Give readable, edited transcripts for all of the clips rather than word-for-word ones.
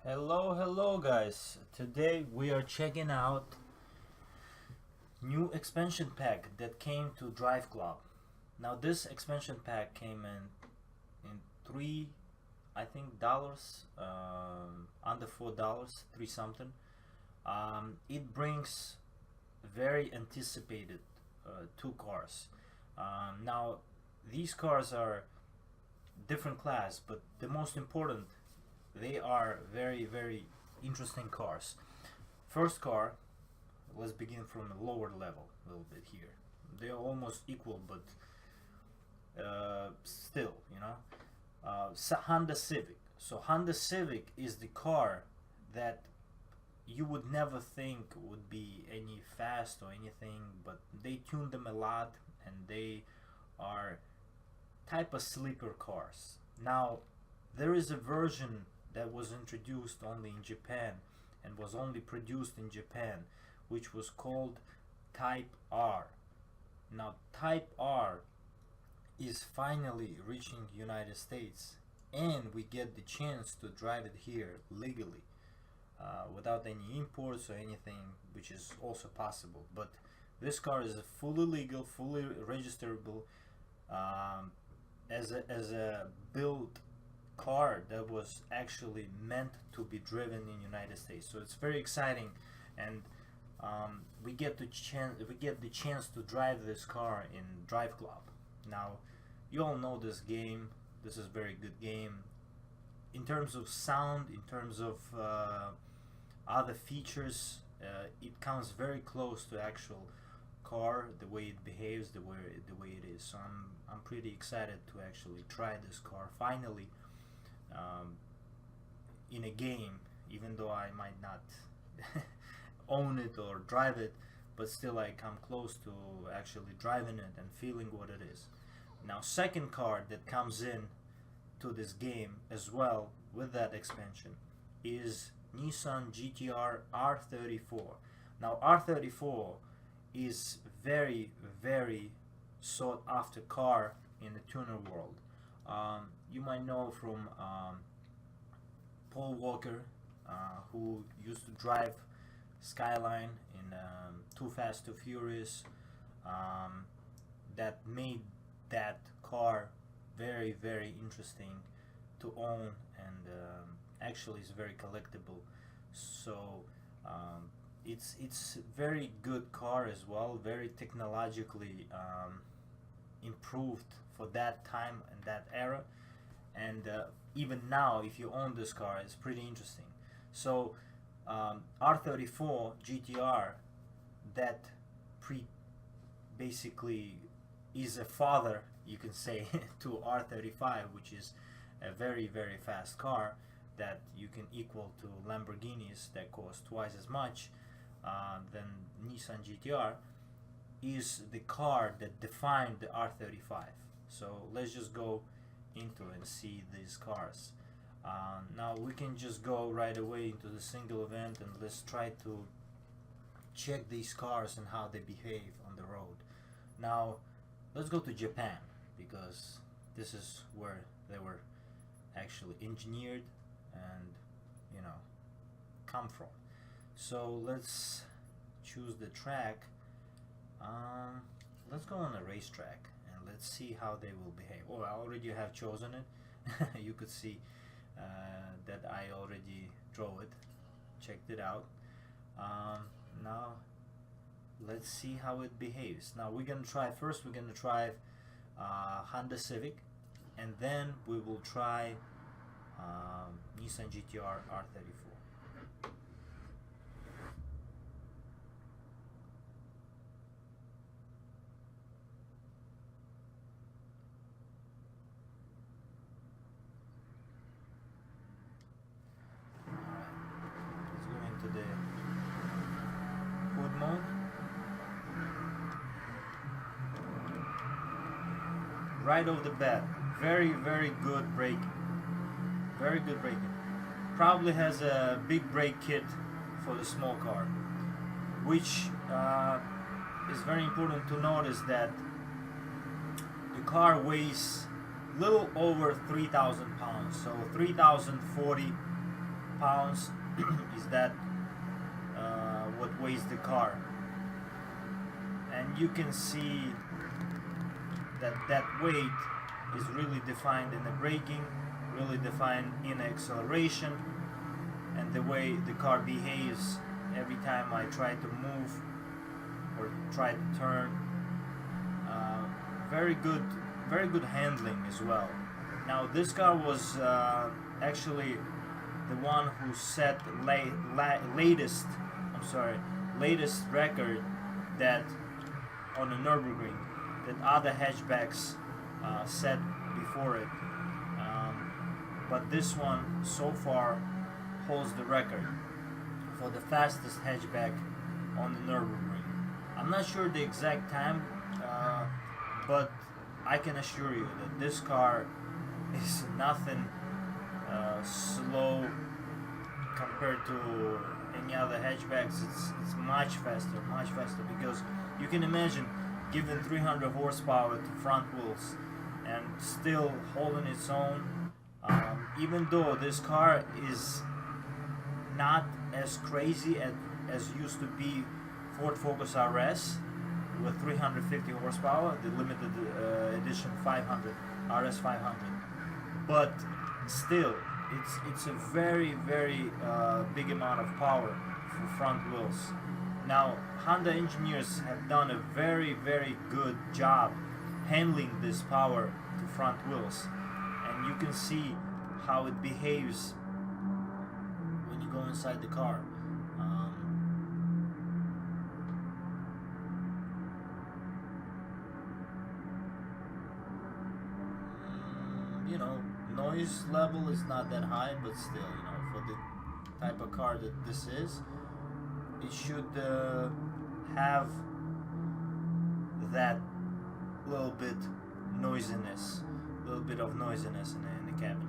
Hello guys. Today we are checking out new expansion pack that came to Driveclub. Now this expansion pack came in three, I think dollars, under $4, three something. It brings very anticipated two cars. Now these cars are different class, but the most important, they are very interesting cars. First car, let's begin from a lower level a little bit here. They are almost equal, but still, Honda Civic. So Honda Civic is the car that you would never think would be any fast or anything, but they tuned them a lot and they are type of sleeper cars. Now there is a version that was introduced only in Japan and was only produced in Japan, which was called Type R. Now Type R is finally reaching the United States, and we get the chance to drive it here legally, without any imports or anything, which is also possible. But this car is fully legal, fully registerable, as a built car that was actually meant to be driven in United States. So it's very exciting, and we get the chance to drive this car in Driveclub. Now you all know this game. This is a very good game in terms of sound, in terms of other features. It comes very close to actual car, the way it behaves, the way it is. So I'm pretty excited to actually try this car finally, in a game, even though I might not own it or drive it, but still I come close to actually driving it and feeling what it is. Now second car that comes in to this game as well with that expansion is Nissan GTR R34. Now R34 is very sought after car in the tuner world. You might know from Paul Walker, who used to drive Skyline in Too Fast Too Furious, that made that car very interesting to own, and actually is very collectible. So it's very good car as well, very technologically improved for that time and that era, and even now if you own this car, it's pretty interesting. So R34 GTR, that basically is a father, you can say, to R35, which is a very fast car that you can equal to Lamborghinis that cost twice as much than Nissan GTR, is the car that defined the R35. So let's just go into and see these cars. Now we can just go right away into the single event, and let's try to check these cars and how they behave on the road. Now let's go to Japan, because this is where they were actually engineered and come from. So let's choose the track. Let's go on a racetrack and let's see how they will behave. Oh, I already have chosen it. You could see that I already drove it, checked it out. Now let's see how it behaves. Now we're gonna try Honda Civic, and then we will try Nissan GTR R34. To the hood mode. Right off the bat, very good braking. Very good braking. Probably has a big brake kit for the small car, which is very important to notice that the car weighs little over 3,000 pounds, so 3,040 pounds is that what weighs the car, and you can see that that weight is really defined in the braking, really defined in acceleration, and the way the car behaves every time I try to move or try to turn. Very good handling as well. Now this car was actually the one who set latest record that on the Nürburgring that other hatchbacks set before it. But this one so far holds the record for the fastest hatchback on the Nürburgring. I'm not sure the exact time, but I can assure you that this car is nothing slow compared to any other hatchbacks. It's much faster, because you can imagine giving 300 horsepower to front wheels and still holding its own, even though this car is not as crazy as used to be Ford Focus RS with 350 horsepower, the limited edition 500 RS 500, but still it's a very big amount of power for front wheels. Now Honda engineers have done a very good job handling this power to front wheels, and you can see how it behaves when you go inside the car. You know, noise level is not that high, but still, you know, for the type of car that this is, it should have that little bit of noisiness in the cabin.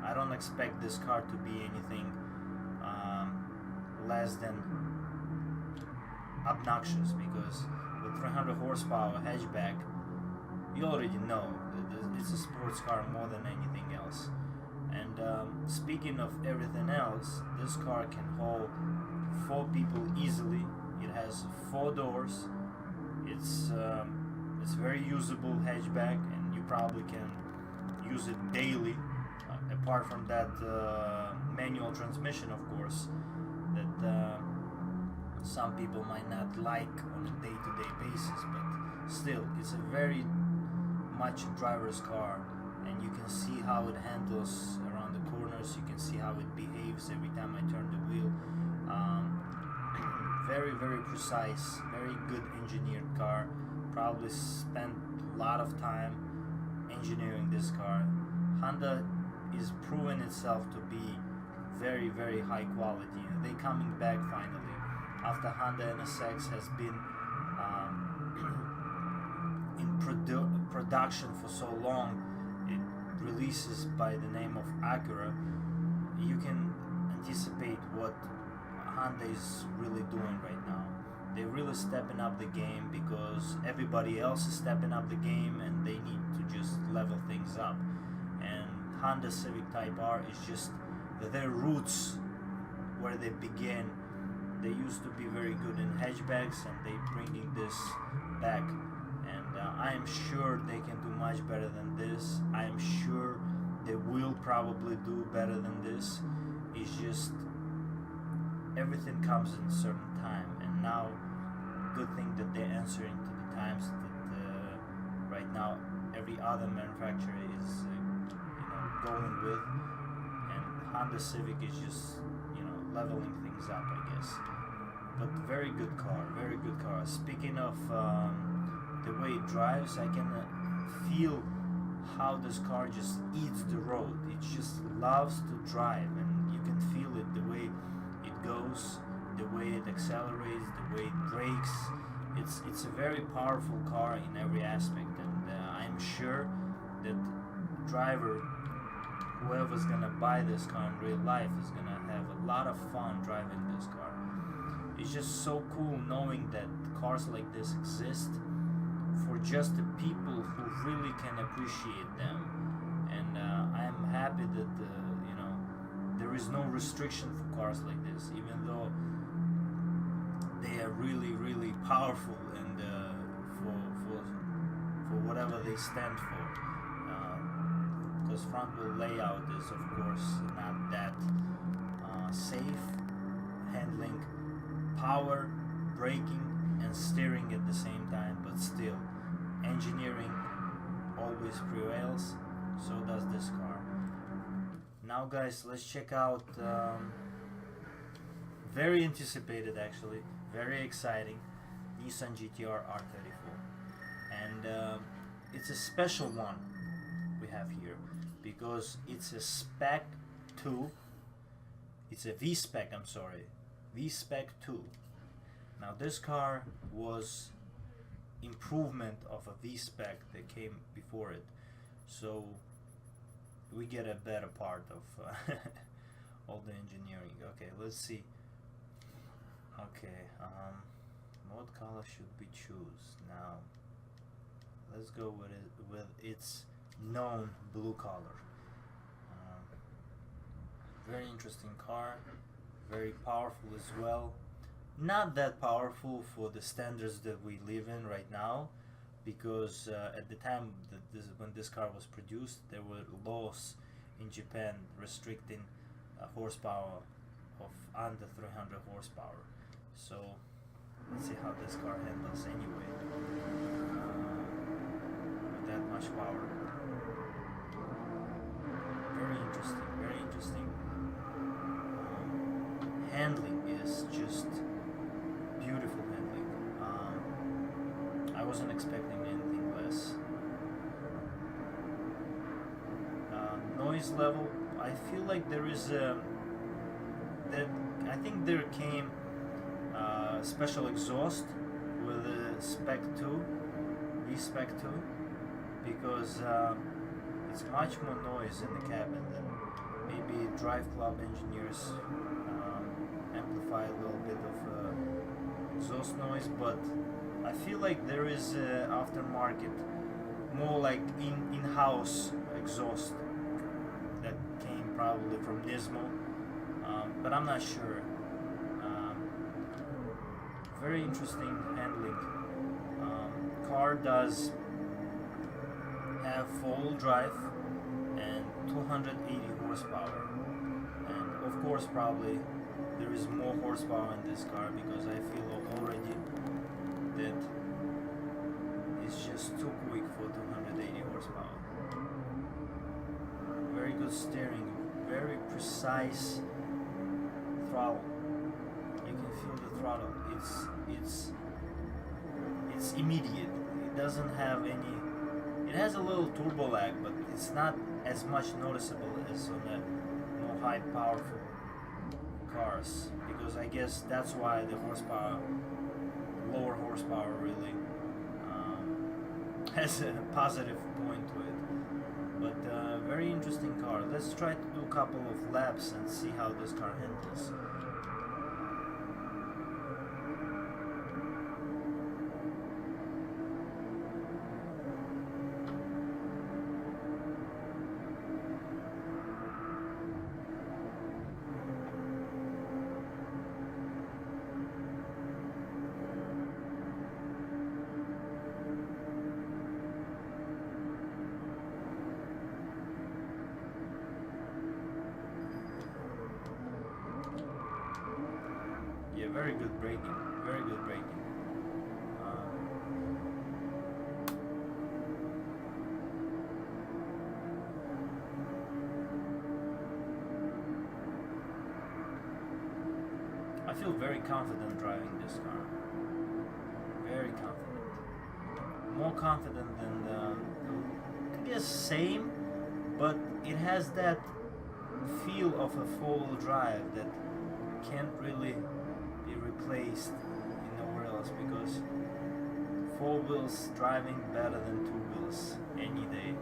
I don't expect this car to be anything less than obnoxious, because with 300 horsepower hatchback, you already know that it's a sports car more than anything else. And speaking of everything else, this car can hold 4 people easily. It has 4 doors. It's very usable hatchback, and you probably can use it daily. Apart from that manual transmission, of course, that some people might not like on a day-to-day basis, but still, it's a very much driver's car, and you can see how it handles around the corners. You can see how it behaves every time I turn the wheel. Very precise, very good engineered car. Probably spent a lot of time engineering this car. Honda is proving itself to be very high quality, and they're coming back finally after Honda NSX has been in production for so long. It releases by the name of Acura. You can anticipate what Honda is really doing right now. They're really stepping up the game because everybody else is stepping up the game, and they need to just level things up. And Honda Civic Type R is just their roots, where they began. They used to be very good in hatchbacks, and they bringing this back. And I am sure they can do much better than this. I am sure they will probably do better than this. It's just everything comes in a certain time, and now good thing that they're answering to the times that right now every other manufacturer is going with, and Honda Civic is just leveling things up, I guess. But very good car, very good car. Speaking of the way it drives, I can feel how this car just eats the road. It just loves to drive, and you can feel it, the way it goes, the way it accelerates, the way it brakes. It's a very powerful car in every aspect, and I'm sure that driver, whoever's gonna buy this car in real life, is gonna have a lot of fun driving this car. It's just so cool knowing that cars like this exist for just the people who really can appreciate them, and I'm happy that you know, there is no restriction for cars like this, even though they are really powerful and for whatever they stand for. Because front wheel layout is of course not that safe, handling power, braking and steering at the same time, but still engineering always prevails. So does this car. Now guys, let's check out very anticipated, actually very exciting, Nissan GTR R34. And it's a special one we have here because it's a spec 2. It's a V-spec, I'm sorry, V-spec 2. Now this car was improvement of a V-spec that came before it, so we get a better part of all the engineering. Okay, let's see. Okay, what color should we choose now? Let's go with its known blue color. Very interesting car, very powerful as well. Not that powerful for the standards that we live in right now, because at the time that when this car was produced, there were laws in Japan restricting horsepower of under 300 horsepower. So let's see how this car handles anyway with that much power. Very interesting, very interesting. Handling is just beautiful handling. I wasn't expecting anything less. Noise level, I feel like there is a I think there came special exhaust with a spec 2, V-spec 2, because it's much more noise in the cabin than maybe Driveclub engineers amplify a little bit of exhaust noise, but I feel like there is aftermarket, more like in-house exhaust that came probably from Nismo, but I'm not sure. Very interesting handling. Car does have four-wheel drive and 280 horsepower, and of course probably there is more horsepower in this car, because I feel already that it's just too quick for 280 horsepower. Very good steering, very precise throttle. You can feel the throttle. It's immediate. It doesn't have any. It has a little turbo lag, but it's not as much noticeable as on the more high powerful cars, because I guess that's why the horsepower, lower horsepower, really has a positive point to it. But very interesting car. Let's try to do a couple of laps and see how this car handles. Yeah, very good braking, very good braking. I feel very confident driving this car. Very confident. More confident than the, I guess same, but it has that feel of a four-wheel drive that can't really be replaced in nowhere else, because four wheels driving better than two wheels any day.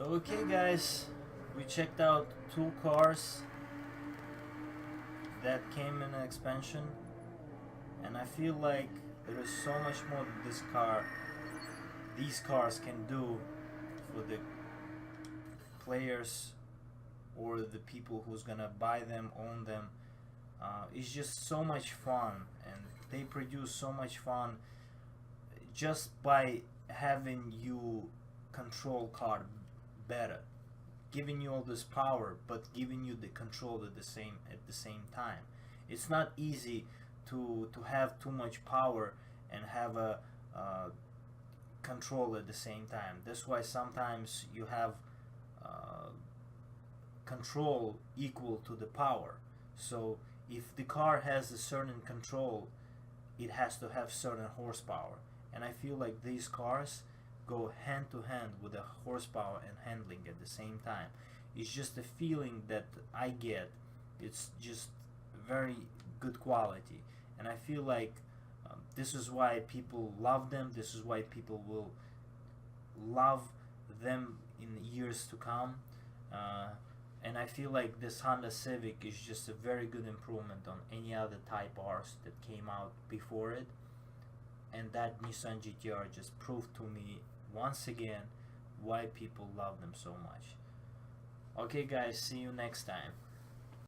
So okay guys, we checked out two cars that came in an expansion, and I feel like there is so much more that these cars can do for the players or the people who's gonna buy them, own them. It's just so much fun, and they produce so much fun just by having you control car better, giving you all this power but giving you the control at the same time. It's not easy to have too much power and have a control at the same time. That's why sometimes you have control equal to the power. So if the car has a certain control, it has to have certain horsepower, and I feel like these cars go hand to hand with the horsepower and handling at the same time. It's just a feeling that I get. It's just very good quality, and I feel like this is why people love them. This is why people will love them in years to come. And I feel like this Honda Civic is just a very good improvement on any other Type Rs that came out before it, and that Nissan GTR just proved to me once again why people love them so much. Okay guys, see you next time.